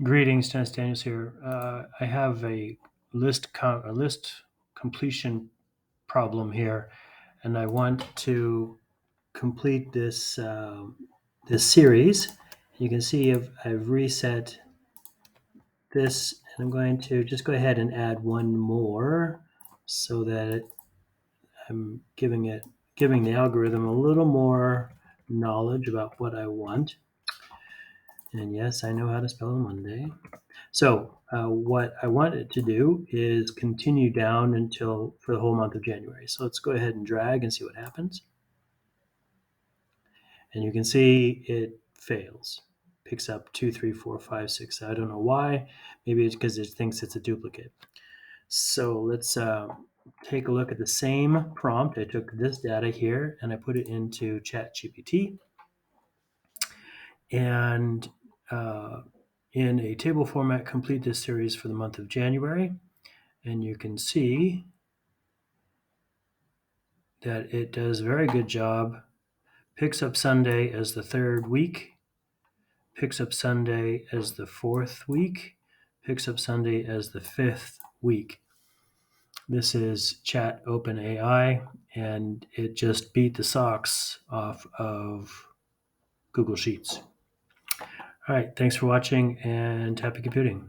Greetings, Dennis Daniels here. I have a list completion problem here, and I want to complete this series. You can see I've reset this, and I'm going to just go ahead and add one more, so that I'm giving the algorithm a little more knowledge about what I want. And yes, I know how to spell Monday. So what I want it to do is continue down until for the whole month of January. So let's go ahead and drag and see what happens. And you can see it fails. Picks up 2, 3, 4, 5, 6. I don't know why. Maybe it's because it thinks it's a duplicate. So let's take a look at the same prompt. I took this data here and I put it into chatgpt. And in a table format, complete this series for the month of January. And you can see that it does a very good job. Picks up Sunday as the third week, picks up Sunday as the fourth week, picks up Sunday as the fifth week. This is Chat OpenAI, and it just beat the socks off of Google Sheets. All right, thanks for watching, and happy computing.